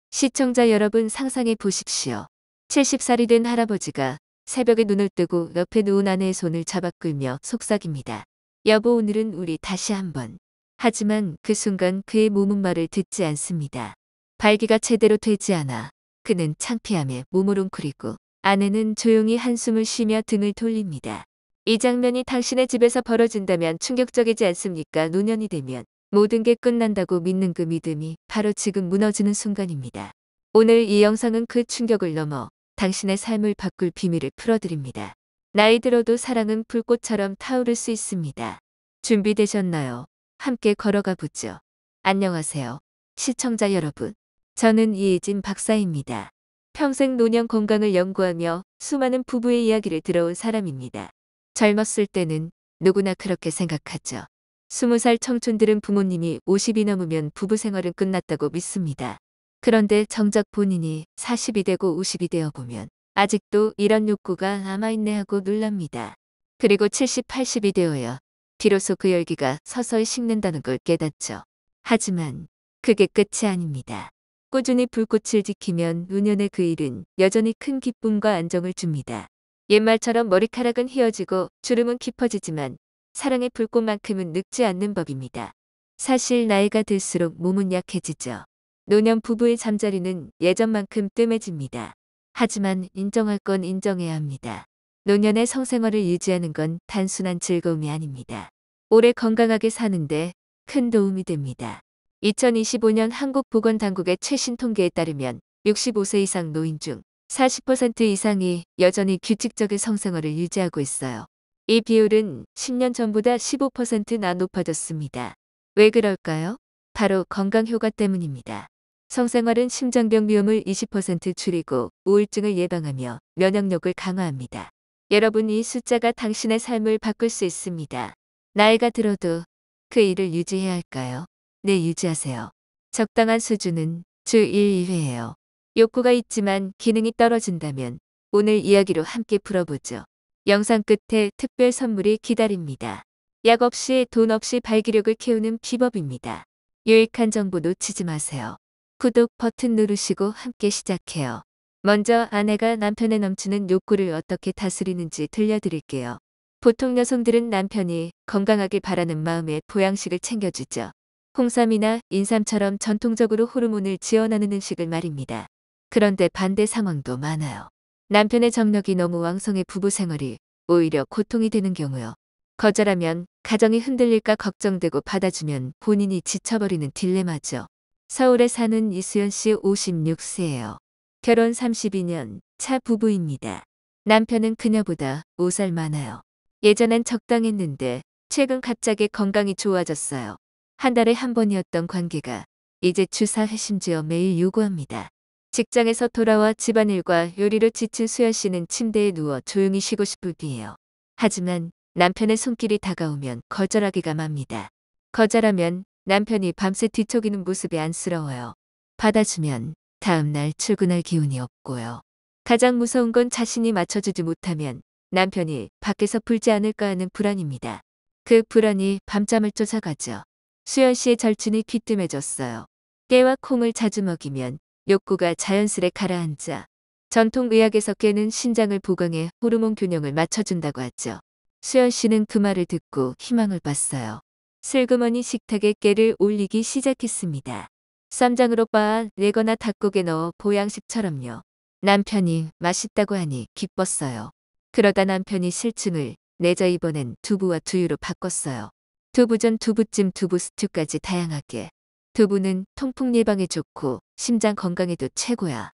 시청자 여러분 상상해 보십시오. 70살이 된 할아버지가 새벽에 눈을 뜨고 옆에 누운 아내의 손을 잡아 끌며 속삭입니다. 여보, 오늘은 우리 다시 한번. 하지만 그 순간 그의 몸은 말을 듣지 않습니다. 발기가 제대로 되지 않아 그는 창피함에 몸을 웅크리고 아내는 조용히 한숨을 쉬며 등을 돌립니다. 이 장면이 당신의 집에서 벌어진다면 충격적이지 않습니까? 노년이 되면 모든 게 끝난다고 믿는 그 믿음이 바로 지금 무너지는 순간입니다. 오늘 이 영상은 그 충격을 넘어 당신의 삶을 바꿀 비밀을 풀어드립니다. 나이 들어도 사랑은 불꽃처럼 타오를 수 있습니다. 준비되셨나요? 함께 걸어가 보죠. 안녕하세요, 시청자 여러분. 저는 이혜진 박사입니다. 평생 노년 건강을 연구하며 수많은 부부의 이야기를 들어온 사람입니다. 젊었을 때는 누구나 그렇게 생각하죠. 20살 청춘들은 부모님이 50이 넘으면 부부 생활은 끝났다고 믿습니다. 그런데 정작 본인이 40이 되고 50이 되어 보면 아직도 이런 욕구가 남아있네 하고 놀랍니다. 그리고 70, 80이 되어야 비로소 그 열기가 서서히 식는다는 걸 깨닫죠. 하지만 그게 끝이 아닙니다. 꾸준히 불꽃을 지키면 노년의 그 일은 여전히 큰 기쁨과 안정을 줍니다. 옛말처럼 머리카락은 휘어지고 주름은 깊어지지만 사랑의 불꽃만큼은 늙지 않는 법입니다. 사실 나이가 들수록 몸은 약해지죠. 노년 부부의 잠자리는 예전만큼 뜸해집니다. 하지만 인정할 건 인정해야 합니다. 노년의 성생활을 유지하는 건 단순한 즐거움이 아닙니다. 오래 건강하게 사는데 큰 도움이 됩니다. 2025년 한국보건당국의 최신 통계에 따르면 65세 이상 노인 중 40% 이상이 여전히 규칙적인 성생활을 유지하고 있어요. 이 비율은 10년 전보다 15%나 높아졌습니다. 왜 그럴까요? 바로 건강 효과 때문입니다. 성생활은 심장병 위험을 20% 줄이고 우울증을 예방하며 면역력을 강화합니다. 여러분, 이 숫자가 당신의 삶을 바꿀 수 있습니다. 나이가 들어도 그 일을 유지해야 할까요? 네, 유지하세요. 적당한 수준은 주 1, 2회예요. 욕구가 있지만 기능이 떨어진다면 오늘 이야기로 함께 풀어보죠. 영상 끝에 특별 선물이 기다립니다. 약 없이 돈 없이 발기력을 키우는 비법입니다. 유익한 정보 놓치지 마세요. 구독 버튼 누르시고 함께 시작해요. 먼저 아내가 남편의 넘치는 욕구를 어떻게 다스리는지 들려드릴게요. 보통 여성들은 남편이 건강하길 바라는 마음에 보양식을 챙겨주죠. 홍삼이나 인삼처럼 전통적으로 호르몬을 지원하는 음식을 말입니다. 그런데 반대 상황도 많아요. 남편의 정력이 너무 왕성해 부부 생활이 오히려 고통이 되는 경우요. 거절하면 가정이 흔들릴까 걱정되고 받아주면 본인이 지쳐버리는 딜레마죠. 서울에 사는 이수연 씨 56세예요. 결혼 32년 차 부부입니다. 남편은 그녀보다 5살 많아요. 예전엔 적당했는데 최근 갑자기 건강이 좋아졌어요. 한 달에 한 번이었던 관계가 이제 주사 회심지어 매일 요구합니다. 직장에서 돌아와 집안일과 요리로 지친 수연 씨는 침대에 누워 조용히 쉬고 싶을 뿐이에요. 하지만 남편의 손길이 다가오면 거절하기가 맙니다. 거절하면 남편이 밤새 뒤척이는 모습이 안쓰러워요. 받아주면 다음날 출근할 기운이 없고요. 가장 무서운 건 자신이 맞춰주지 못하면 남편이 밖에서 불지 않을까 하는 불안입니다. 그 불안이 밤잠을 쫓아가죠. 수연 씨의 절친이 귀뜸해졌어요. 깨와 콩을 자주 먹이면 욕구가 자연스레 가라앉아 전통의학에서 깨는 신장을 보강해 호르몬 균형을 맞춰준다고 하죠. 수연 씨는 그 말을 듣고 희망을 봤어요. 슬그머니 식탁에 깨를 올리기 시작했습니다. 쌈장으로 빻아 내거나 닭국에 넣어 보양식처럼요. 남편이 맛있다고 하니 기뻤어요. 그러다 남편이 실증을 내자 이번엔 두부와 두유로 바꿨어요. 두부전, 두부찜, 두부 스튜까지 다양하게. 두부는 통풍 예방에 좋고 심장 건강에도 최고야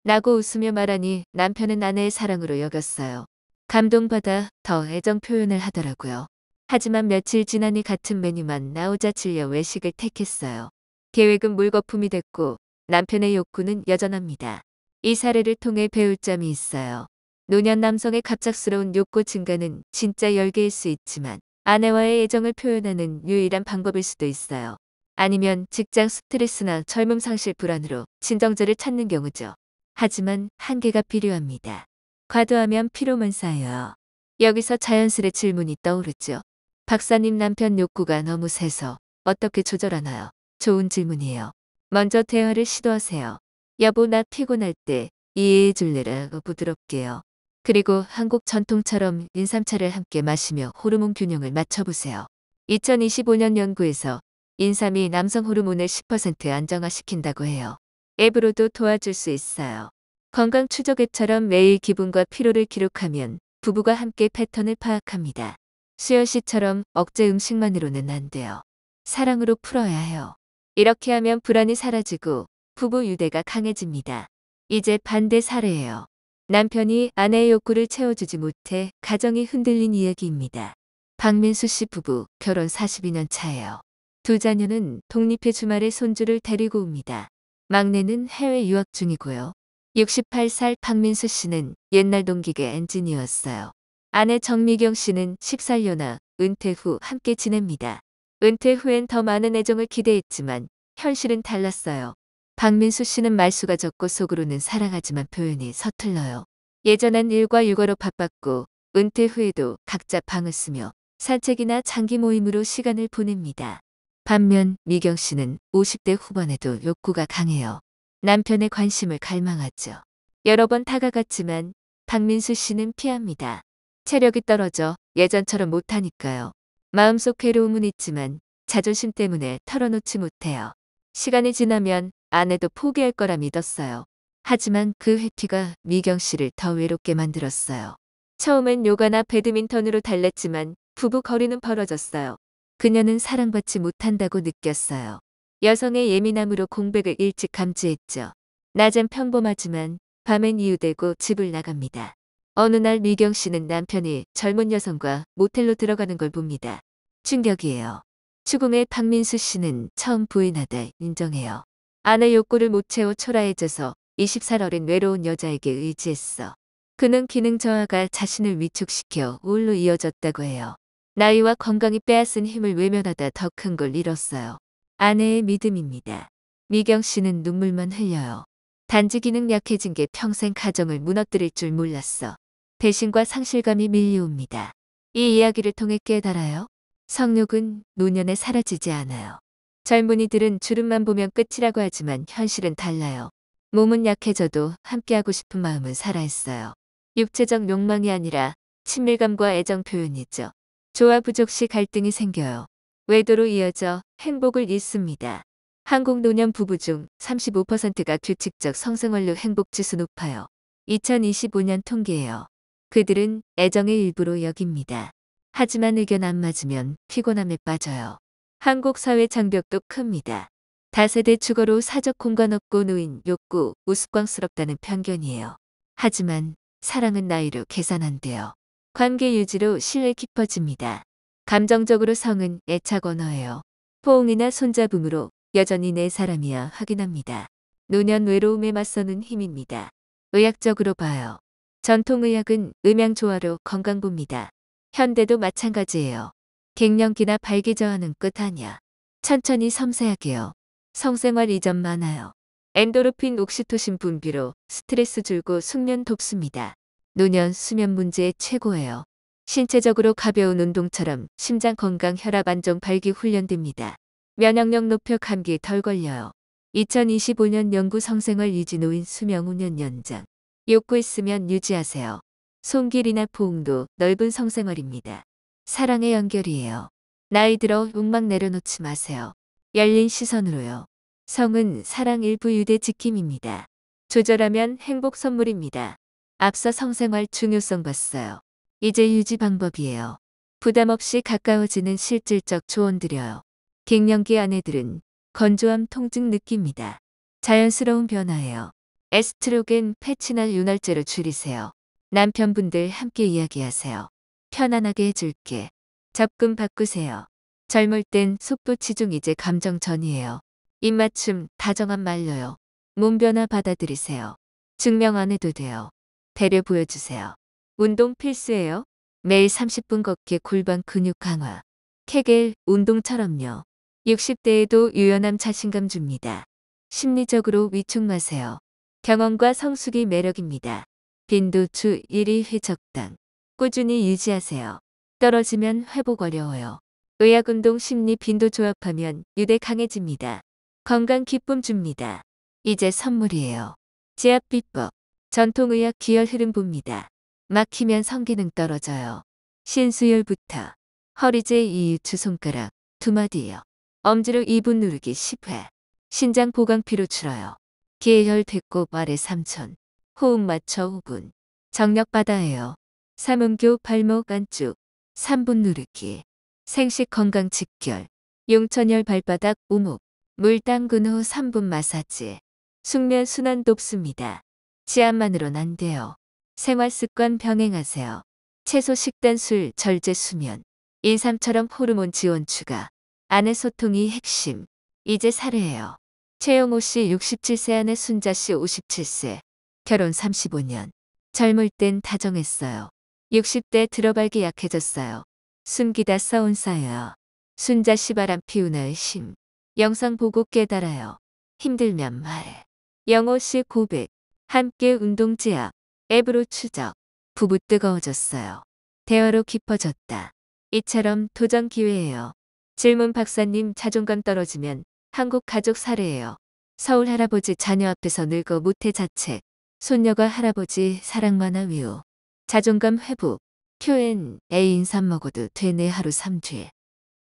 라고 웃으며 말하니 남편은 아내의 사랑으로 여겼어요. 감동받아 더 애정 표현을 하더라고요. 하지만 며칠 지나니 같은 메뉴만 나오자 질려 외식을 택했어요. 계획은 물거품이 됐고 남편의 욕구는 여전합니다. 이 사례를 통해 배울 점이 있어요. 노년 남성의 갑작스러운 욕구 증가는 진짜 열개일 수 있지만 아내와의 애정을 표현하는 유일한 방법일 수도 있어요. 아니면 직장 스트레스나 젊음 상실 불안으로 진정제를 찾는 경우죠. 하지만 한계가 필요합니다. 과도하면 피로만 쌓여요. 여기서 자연스레 질문이 떠오르죠. 박사님, 남편 욕구가 너무 세서 어떻게 조절하나요? 좋은 질문이에요. 먼저 대화를 시도하세요. 여보 나 피곤할 때 이해해 줄래라고 부드럽게요. 그리고 한국 전통처럼 인삼차를 함께 마시며 호르몬 균형을 맞춰보세요. 2025년 연구에서 인삼이 남성 호르몬을 10% 안정화시킨다고 해요. 앱으로도 도와줄 수 있어요. 건강 추적 앱처럼 매일 기분과 피로를 기록하면 부부가 함께 패턴을 파악합니다. 수연 씨처럼 억제 음식만으로는 안 돼요. 사랑으로 풀어야 해요. 이렇게 하면 불안이 사라지고 부부 유대가 강해집니다. 이제 반대 사례예요. 남편이 아내의 욕구를 채워주지 못해 가정이 흔들린 이야기입니다. 박민수 씨 부부 결혼 42년 차예요. 두 자녀는 독립해 주말에 손주를 데리고 옵니다. 막내는 해외 유학 중이고요. 68살 박민수 씨는 옛날 동기계 엔지니어였어요. 아내 정미경 씨는 14년나 은퇴 후 함께 지냅니다. 은퇴 후엔 더 많은 애정을 기대했지만 현실은 달랐어요. 박민수 씨는 말수가 적고 속으로는 사랑하지만 표현이 서툴러요. 예전엔 일과 육아로 바빴고 은퇴 후에도 각자 방을 쓰며 산책이나 장기 모임으로 시간을 보냅니다. 반면 미경 씨는 50대 후반에도 욕구가 강해요. 남편의 관심을 갈망하죠. 여러 번 다가갔지만 박민수 씨는 피합니다. 체력이 떨어져 예전처럼 못하니까요. 마음속 괴로움은 있지만 자존심 때문에 털어놓지 못해요. 시간이 지나면 아내도 포기할 거라 믿었어요. 하지만 그 회피가 미경 씨를 더 외롭게 만들었어요. 처음엔 요가나 배드민턴으로 달랬지만 부부 거리는 벌어졌어요. 그녀는 사랑받지 못한다고 느꼈어요. 여성의 예민함으로 공백을 일찍 감지했죠. 낮엔 평범하지만 밤엔 이유되고 집을 나갑니다. 어느 날 미경 씨는 남편이 젊은 여성과 모텔로 들어가는 걸 봅니다. 충격이에요. 추궁의 박민수 씨는 처음 부인하다 인정해요. 아내 욕구를 못 채워 초라해져서 20살 어린 외로운 여자에게 의지했어. 그는 기능 저하가 자신을 위축시켜 우울로 이어졌다고 해요. 나이와 건강이 빼앗은 힘을 외면하다 더 큰 걸 잃었어요. 아내의 믿음입니다. 미경 씨는 눈물만 흘려요. 단지 기능 약해진 게 평생 가정을 무너뜨릴 줄 몰랐어. 배신과 상실감이 밀려옵니다. 이 이야기를 통해 깨달아요. 성욕은 노년에 사라지지 않아요. 젊은이들은 주름만 보면 끝이라고 하지만 현실은 달라요. 몸은 약해져도 함께하고 싶은 마음은 살아있어요. 육체적 욕망이 아니라 친밀감과 애정 표현이죠. 조화 부족 시 갈등이 생겨요. 외도로 이어져 행복을 잃습니다. 한국 노년 부부 중 35%가 규칙적 성생활로 행복지수 높아요. 2025년 통계예요. 그들은 애정의 일부로 여깁니다. 하지만 의견 안 맞으면 피곤함에 빠져요. 한국 사회 장벽도 큽니다. 다세대 주거로 사적 공간 없고 노인 욕구 우스꽝스럽다는 편견이에요. 하지만 사랑은 나이로 계산 안 돼요. 관계 유지로 신뢰 깊어집니다. 감정적으로 성은 애착 언어예요. 포옹이나 손잡음으로 여전히 내 사람이야 확인합니다. 노년 외로움에 맞서는 힘입니다. 의학적으로 봐요. 전통의학은 음양조화로 건강 봅니다. 현대도 마찬가지예요. 갱년기나 발기저하는 끝 아니야. 천천히 섬세하게요. 성생활 이점 많아요. 엔도르핀 옥시토신 분비로 스트레스 줄고 숙면 돕습니다. 노년 수면 문제의 최고예요. 신체적으로 가벼운 운동처럼 심장 건강 혈압 안정 발기 훈련됩니다. 면역력 높여 감기에 덜 걸려요. 2025년 연구 성생활 유지 노인 수명 5년 연장. 욕구 있으면 유지하세요. 손길이나 포옹도 넓은 성생활입니다. 사랑의 연결이에요. 나이 들어 욕망 내려놓지 마세요. 열린 시선으로요. 성은 사랑 일부 유대 지킴입니다. 조절하면 행복 선물입니다. 앞서 성생활 중요성 봤어요. 이제 유지 방법이에요. 부담 없이 가까워지는 실질적 조언 드려요. 갱년기 아내들은 건조함 통증 느낍니다. 자연스러운 변화예요. 에스트로겐 패치나 윤활제로 줄이세요. 남편분들 함께 이야기하세요. 편안하게 해줄게. 접근 바꾸세요. 젊을 땐 속도 치중 이제 감정 전이에요. 입맞춤 다정한 말로요. 몸 변화 받아들이세요. 증명 안 해도 돼요. 배려 보여주세요. 운동 필수예요. 매일 30분 걷기 골반 근육 강화. 케겔 운동처럼요. 60대에도 유연함 자신감 줍니다. 심리적으로 위축 마세요. 경험과 성숙이 매력입니다. 빈도 주 1회 적당. 꾸준히 유지하세요. 떨어지면 회복 어려워요. 의학운동 심리 빈도 조합하면 유대 강해집니다. 건강 기쁨 줍니다. 이제 선물이에요. 제압비법. 전통의학 기혈 흐름 봅니다. 막히면 성기능 떨어져요. 신수혈부터. 허리제 2주 손가락 2마디요. 엄지로 2분 누르기 10회. 신장 보강 피로 줄어요. 기혈 배꼽 아래 3촌. 호흡 맞춰 5분. 정력 받아요. 삼음교 발목 안쪽 3분 누르기. 생식 건강 직결. 용천열 발바닥 우목. 물 담근 후 3분 마사지. 숙면 순환 돕습니다. 지압만으론 안 돼요. 생활 습관 병행하세요. 채소 식단 술 절제 수면. 인삼처럼 호르몬 지원 추가. 아내 소통이 핵심. 이제 사례예요. 최영호 씨 67세 아내 순자 씨 57세. 결혼 35년. 젊을 땐 다정했어요. 60대 들어발기 약해졌어요. 숨기다 써온 쌓여요. 순자 씨 바람 피우나의 심. 영상 보고 깨달아요. 힘들면 말해. 영호 씨 고백. 함께 운동 제압. 앱으로 추적. 부부 뜨거워졌어요. 대화로 깊어졌다. 이처럼 도전 기회예요. 질문 박사님 자존감 떨어지면 한국 가족 사례예요. 서울 할아버지 자녀 앞에서 늙어 무태 자책. 손녀가 할아버지 사랑 만화 위호. 자존감 회복. Q&A 인삼 먹어도 되네 하루 3주에.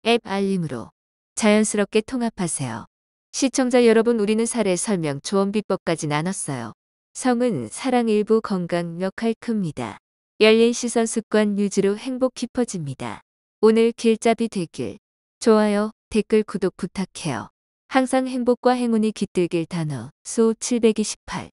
앱 알림으로 자연스럽게 통합하세요. 시청자 여러분, 우리는 사례 설명 조언 비법까지 나눴어요. 성은 사랑 일부, 건강 역할 큽니다. 열린 시선 습관 유지로 행복 깊어집니다. 오늘 길잡이 되길. 좋아요, 댓글, 구독 부탁해요. 항상 행복과 행운이 깃들길 단어 수 728.